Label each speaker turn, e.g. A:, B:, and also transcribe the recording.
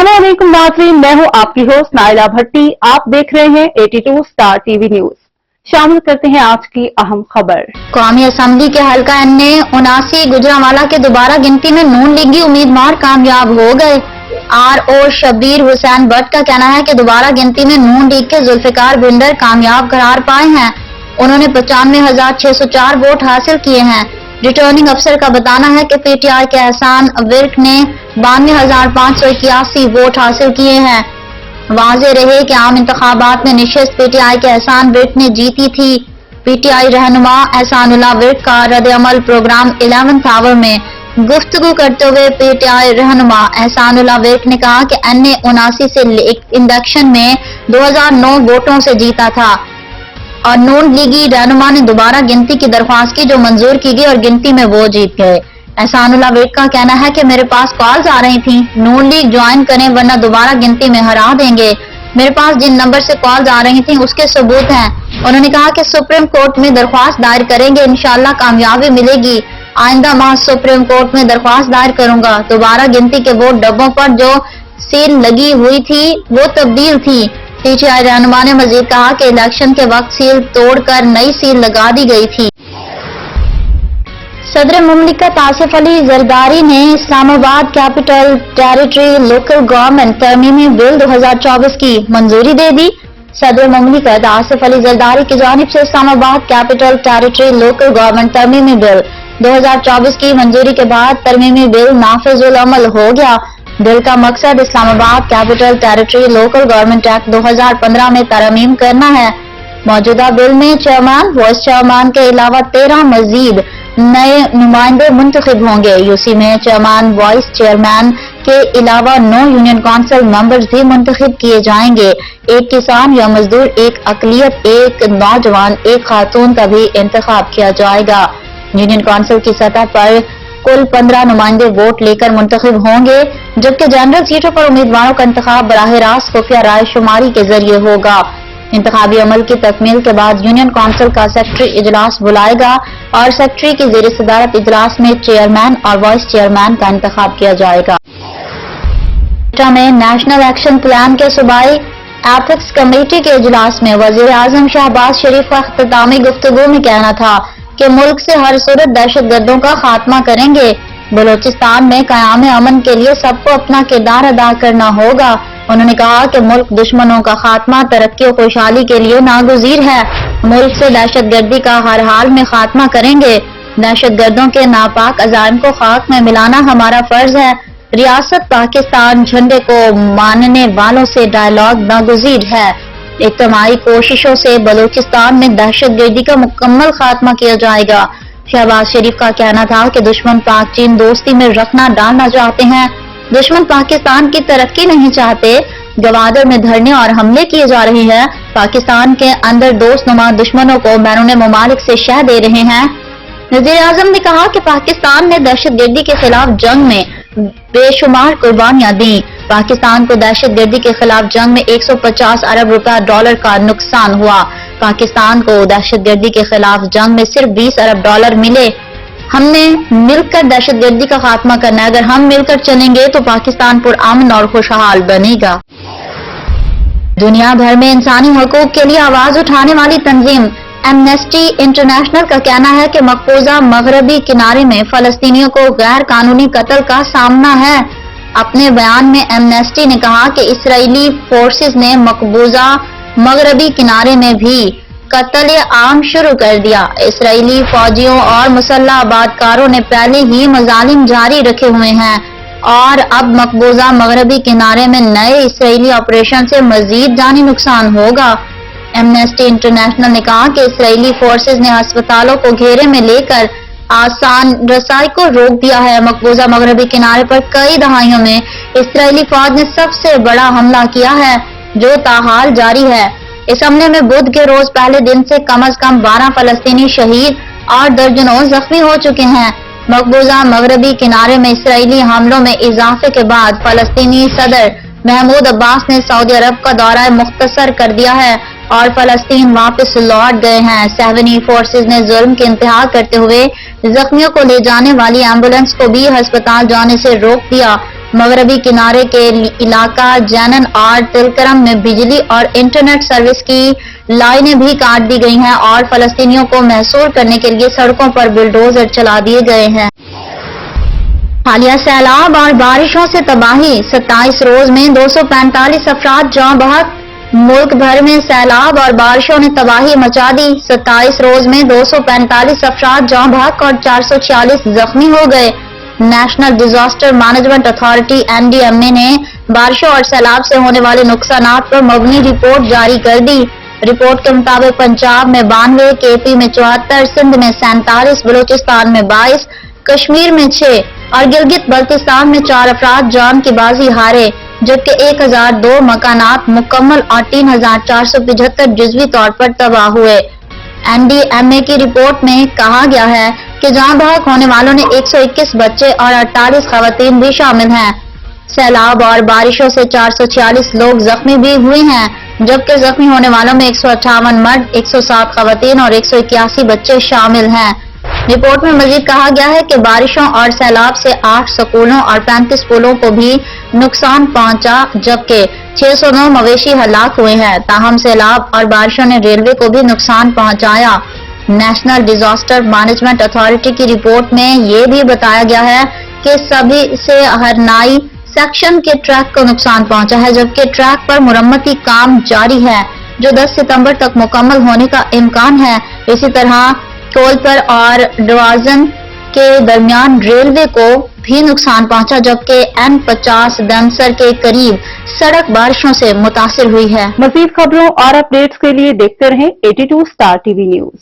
A: अस्सलाम वालेकुम नाज़रीन, मैं हूं आपकी होस्ट नाइला भट्टी। आप देख रहे हैं 82 स्टार टीवी न्यूज। शामिल करते हैं आज की अहम खबर।
B: कौमी असम्बली के हल्का एन 79 गुजरांवाला के दोबारा गिनती में नून लीगी उम्मीदवार कामयाब हो गए। RO शब्बीर हुसैन भट्ट का कहना है कि दोबारा गिनती में नून लीग के जुल्फिकार भिंडर कामयाब करार पाए हैं। उन्होंने 95,604 वोट हासिल किए हैं। रिटर्निंग अफसर का बताना है कि PTI के एहसान विर्क ने 92,581 वोट हासिल किए हैं। वाज़ेह रहे कि आम इंतखाबात में निशस्त PTI के एहसान विर्क ने जीती थी। PTI रहनुमा एहसानुल्लाह विर्क का रद्द-ए-अमल प्रोग्राम 11th आवर में गुफ्तगू करते हुए PTI रहनुमा एहसानुल्लाह विर्क ने कहा कि NA 79 से इंडक्शन में 2009 वोटों से जीता था और नून लीगी रहनुमा ने दोबारा गिनती की दरख्वास्त की जो मंजूर की गई और गिनती में वो जीत गए। एहसानुल्लाह विर्क का कहना है कि मेरे पास कॉल्स आ रही थी, नून लीग ज्वाइन करें वरना दोबारा गिनती में हरा देंगे। मेरे पास जिन नंबर से कॉल्स आ रही थी उसके सबूत हैं। उन्होंने कहा कि सुप्रीम कोर्ट में दरख्वास्त दायर करेंगे, इंशाल्लाह कामयाबी मिलेगी। आइंदा माह सुप्रीम कोर्ट में दरख्वास्त दायर करूंगा। दोबारा गिनती के वोट डब्बों पर जो सील लगी हुई थी वो तब्दील थी। PTI रहनुमा ने मजीद कहा कि इलेक्शन के वक्त सील तोड़कर नई सील लगा दी गई थी। सदर मुमलिकत आसिफ अली जरदारी ने Islamabad capital territory local government तरमीमी बिल 2024 की मंजूरी दे दी। सदर मुमलिकत आसिफ अली जरदारी की जानिब से Islamabad capital territory local government तरमीमी बिल 2024 की मंजूरी के बाद तरमीमी बिल नाफिजुल अमल हो गया। बिल का मकसद Islamabad capital territory local government act 2015 में तरमीम करना है। मौजूदा बिल में चेयरमैन, वाइस चेयरमैन के अलावा 13 मजीद नए नुमाइंदे मुंतखब होंगे। यूसी में चेयरमैन, वाइस चेयरमैन के अलावा 9 यूनियन काउंसिल मेंबर्स भी मुंतखब किए जाएंगे। एक किसान या मजदूर, एक अकलियत, एक नौजवान, एक खातून का भी इंतखाब किया जाएगा। यूनियन काउंसिल की सतह पर कुल 15 नुमाइंदे वोट लेकर मुंतखब होंगे, जबकि जनरल सीटों पर उम्मीदवारों का इंतखाब बराह रास्त खुफिया राय शुमारी के जरिए होगा। इंतखाबी अमल की तकमील के बाद यूनियन काउंसिल का सेक्रेटरी इजलास बुलाएगा और सेक्रेटरी की ज़ेर सदारत इजलास में चेयरमैन और वाइस चेयरमैन का इंतखाब किया जाएगा। में नेशनल एक्शन प्लान के सूबाई एथिक्स कमेटी के इजलास में वजीर आजम शहबाज शरीफ का इख्तितामी गुफ्तगू में कहना था कि मुल्क से हर सूरत दहशतगर्दों का खात्मा करेंगे। बलोचिस्तान में क़याम अमन के लिए सबको अपना किरदार अदा करना होगा। उन्होंने कहा कि मुल्क दुश्मनों का खात्मा तरक्की और खुशहाली के लिए नागुज़ीर है। मुल्क से दहशतगर्दी का हर हाल में खात्मा करेंगे। दहशतगर्दों के नापाक अज़ाइम को खाक में मिलाना हमारा फर्ज है। रियासत पाकिस्तान झंडे को मानने वालों से डायलॉग नागुज़ीर है। इज्तिमाई कोशिशों से बलूचिस्तान में दहशतगर्दी का मुकम्मल खात्मा किया जाएगा। शहबाज शरीफ का कहना था कि दुश्मन पाक चीन दोस्ती में रखना डालना चाहते हैं। दुश्मन पाकिस्तान की तरक्की नहीं चाहते। गवादर में धरने और हमले किए जा रहे हैं। पाकिस्तान के अंदर दोस्तनुमा दुश्मनों को बैरून ममालिक से शह दे रहे हैं। वज़ीर आज़म ने कहा कि पाकिस्तान ने दहशतगर्दी के खिलाफ जंग में बेशुमार कुर्बानियां दी। पाकिस्तान को दहशतगर्दी के खिलाफ जंग में 150 अरब रुपया डॉलर का नुकसान हुआ। पाकिस्तान को दहशतगर्दी के खिलाफ जंग में सिर्फ 20 अरब डॉलर मिले। हमने मिलकर दहशतगर्दी का खात्मा करना है। अगर हम मिलकर चलेंगे तो पाकिस्तान पुरअमन और खुशहाल बनेगा। दुनिया भर में इंसानी हकूक के लिए आवाज उठाने वाली तंजीम एमनेस्टी इंटरनेशनल का कहना है कि मकबूजा मगरबी किनारे में फलस्तीनियों को गैर कानूनी कत्ल का सामना है। अपने बयान में एमनेस्टी ने कहा कि इसराइली फोर्सेस ने मकबूजा मगरबी किनारे में भी कत्ल आम शुरू कर दिया। इसराइली फौजियों और मुसल्लह आबादकारों ने पहले ही मजालिम जारी रखे हुए हैं और अब मकबूजा मगरबी किनारे में नए इसराइली ऑपरेशन से मजीद जानी नुकसान होगा। एमनेस्टी इंटरनेशनल ने कहा कि इसराइली फोर्सेस ने अस्पतालों को घेरे में लेकर आसान रसाई को रोक दिया है। मकबूजा मगरबी किनारे पर कई दहाइयों में इसराइली फौज ने सबसे बड़ा हमला किया है जो ताहाल जारी है। इस हमले में बुध के रोज पहले दिन से कम 12 फलस्तीनी शहीद और दर्जनों जख्मी हो चुके हैं। मकबूजा मगरबी किनारे में इसराइली हमलों में इजाफे के बाद फलस्तीनी सदर महमूद अब्बास ने सऊदी अरब का दौरा मुख्तसर कर दिया है और फलस्तीन वापस लौट गए हैं। सहवनी फोर्सेस ने जुल्म की इंतहा करते हुए जख्मियों को ले जाने वाली एम्बुलेंस को भी अस्पताल जाने से रोक दिया। मगरबी किनारे के इलाका जैनन और तिलकरम में बिजली और इंटरनेट सर्विस की लाइनें भी काट दी गई हैं और फलस्तीनियों को महसूर करने के लिए सड़कों पर बुलडोजर चला दिए गए हैं। हालिया सैलाब और बारिशों से तबाही, 27 रोज में 245 अफराद जाँ बहक। मुल्क भर में सैलाब और बारिशों ने तबाही मचा दी। 27 रोज में 245 अफराद जाँ बहक और 446 जख्मी हो गए। National disaster management authority NDMA ने बारिशों और सैलाब से होने वाले नुकसानात पर मबनी रिपोर्ट जारी कर दी। रिपोर्ट के मुताबिक पंजाब में 92, KP में 74, सिंध में 47, बलूचिस्तान में 22, कश्मीर में 6 और गिलगित बल्तिस्तान में 4 अफराद जान की बाजी हारे, जबकि 1002 मकानात मुकम्मल और 3475 जुज़वी तौर पर तबाह हुए। NDMA की रिपोर्ट में कहा गया है कि जाँ बहक होने वालों में 121 बच्चे और 48 खवातीन भी शामिल हैं। सैलाब और बारिशों से 446 लोग जख्मी भी हुए हैं, जबकि जख्मी होने वालों में 158 मर्द, 107 खवातीन और 181 बच्चे शामिल हैं। रिपोर्ट में मजीद कहा गया है कि बारिशों और सैलाब से 8 स्कूलों और 35 पुलों को भी नुकसान पहुंचा, जबकि 609 मवेशी हलाक हुए हैं। ताहम सैलाब और बारिशों ने रेलवे को भी नुकसान पहुंचाया। नेशनल डिजास्टर मैनेजमेंट अथॉरिटी की रिपोर्ट में ये भी बताया गया है कि सभी से हरनाई सेक्शन के ट्रैक को नुकसान पहुंचा है, जबकि ट्रैक पर मुरम्मती काम जारी है जो 10 सितंबर तक मुकम्मल होने का इम्कान है। इसी तरह कोलपर और डवाजन के दरमियान रेलवे को भी नुकसान पहुंचा, जबकि N50 दमसर के करीब सड़क बारिशों से मुतासिर हुई है।
A: मजीद खबरों और अपडेट्स के लिए देखते रहें 82 स्टार टीवी न्यूज।